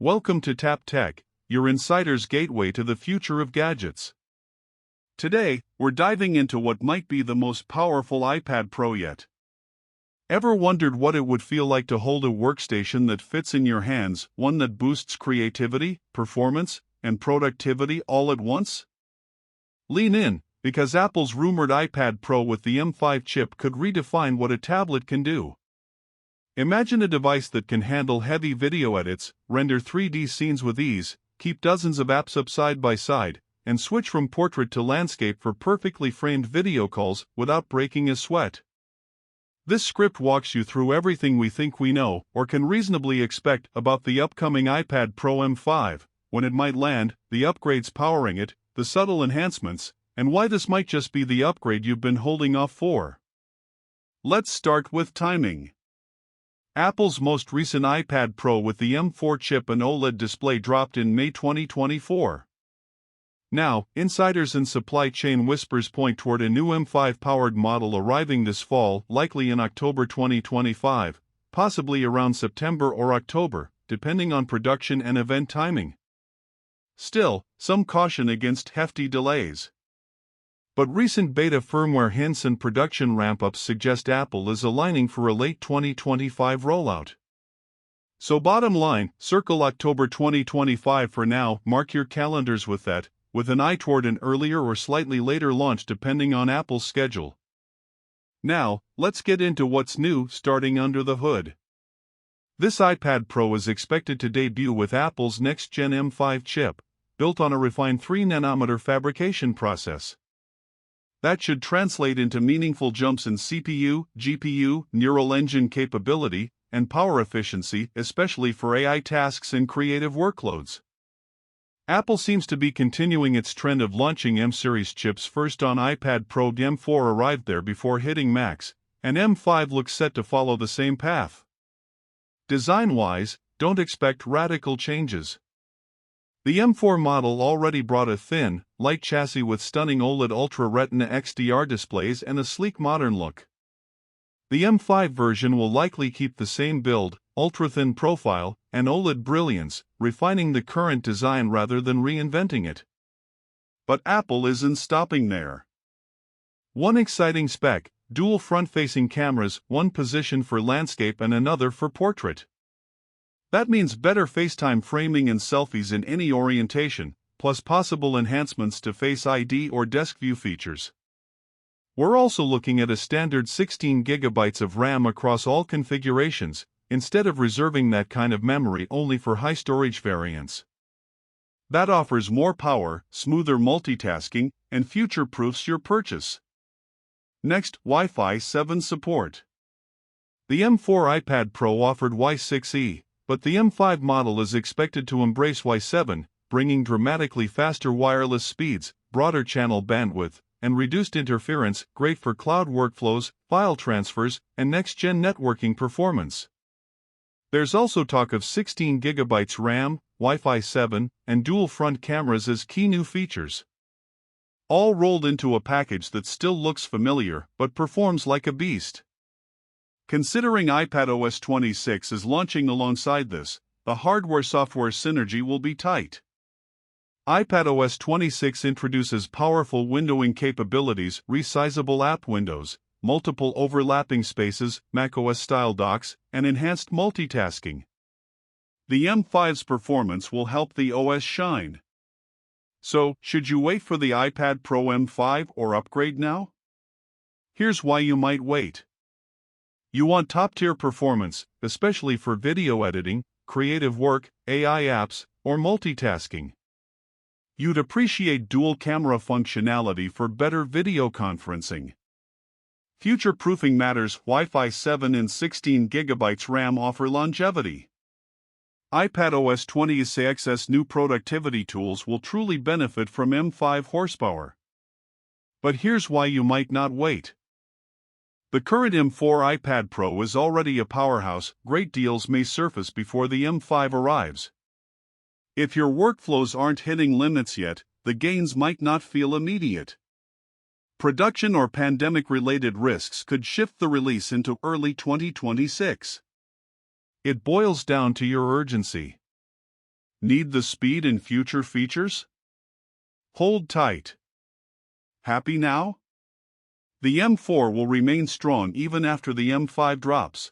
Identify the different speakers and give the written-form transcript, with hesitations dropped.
Speaker 1: Welcome to Tap Tech, your insider's gateway to the future of gadgets. Today, we're diving into what might be the most powerful iPad Pro yet. Ever wondered what it would feel like to hold a workstation that fits in your hands, one that boosts creativity, performance, and productivity all at once? Lean in, because Apple's rumored iPad Pro with the M5 chip could redefine what a tablet can do. Imagine a device that can handle heavy video edits, render 3D scenes with ease, keep dozens of apps up side by side, and switch from portrait to landscape for perfectly framed video calls without breaking a sweat. This script walks you through everything we think we know or can reasonably expect about the upcoming iPad Pro M5, when it might land, the upgrades powering it, the subtle enhancements, and why this might just be the upgrade you've been holding off for. Let's start with timing. Apple's most recent iPad Pro with the M4 chip and OLED display dropped in May 2024. Now, insiders and supply chain whispers point toward a new M5-powered model arriving this fall, likely in October 2025, possibly around September or October, depending on production and event timing. Still, some caution against hefty delays. But recent beta firmware hints and production ramp-ups suggest Apple is aligning for a late 2025 rollout. So bottom line, circle October 2025 for now, mark your calendars with that, with an eye toward an earlier or slightly later launch depending on Apple's schedule. Now, let's get into what's new starting under the hood. This iPad Pro is expected to debut with Apple's next-gen M5 chip, built on a refined 3nm fabrication process. That should translate into meaningful jumps in CPU, GPU, neural engine capability, and power efficiency, especially for AI tasks and creative workloads. Apple seems to be continuing its trend of launching M-series chips first on iPad Pro. M4 arrived there before hitting Macs, and M5 looks set to follow the same path. Design-wise, don't expect radical changes. The M4 model already brought a thin, light chassis with stunning OLED Ultra Retina XDR displays and a sleek modern look. The M5 version will likely keep the same build, ultra-thin profile, and OLED brilliance, refining the current design rather than reinventing it. But Apple isn't stopping there. One exciting spec: dual front-facing cameras, one position for landscape and another for portrait. That means better FaceTime framing and selfies in any orientation, plus possible enhancements to Face ID or Desk View features. We're also looking at a standard 16 GB of RAM across all configurations, instead of reserving that kind of memory only for high storage variants. That offers more power, smoother multitasking, and future-proofs your purchase. Next, Wi-Fi 7 support. The M4 iPad Pro offered Wi-6E, but the M5 model is expected to embrace Wi-7, bringing dramatically faster wireless speeds, broader channel bandwidth, and reduced interference, great for cloud workflows, file transfers, and next-gen networking performance. There's also talk of 16 GB RAM, Wi-Fi 7, and dual front cameras as key new features. All rolled into a package that still looks familiar but performs like a beast. Considering iPadOS 26 is launching alongside this, the hardware-software synergy will be tight. iPadOS 26 introduces powerful windowing capabilities, resizable app windows, multiple overlapping spaces, macOS-style docks, and enhanced multitasking. The M5's performance will help the OS shine. So, should you wait for the iPad Pro M5 or upgrade now? Here's why you might wait. You want top-tier performance, especially for video editing, creative work, AI apps, or multitasking. You'd appreciate dual camera functionality for better video conferencing. Future-proofing matters. Wi-Fi 7 and 16 GB RAM offer longevity. iPadOS 26's new productivity tools will truly benefit from M5 horsepower. But here's why you might not wait. The current M4 iPad Pro is already a powerhouse. Great deals may surface before the M5 arrives. If your workflows aren't hitting limits yet, the gains might not feel immediate. Production or pandemic-related risks could shift the release into early 2026. It boils down to your urgency. Need the speed and future features? Hold tight. Happy now? The M4 will remain strong even after the M5 drops.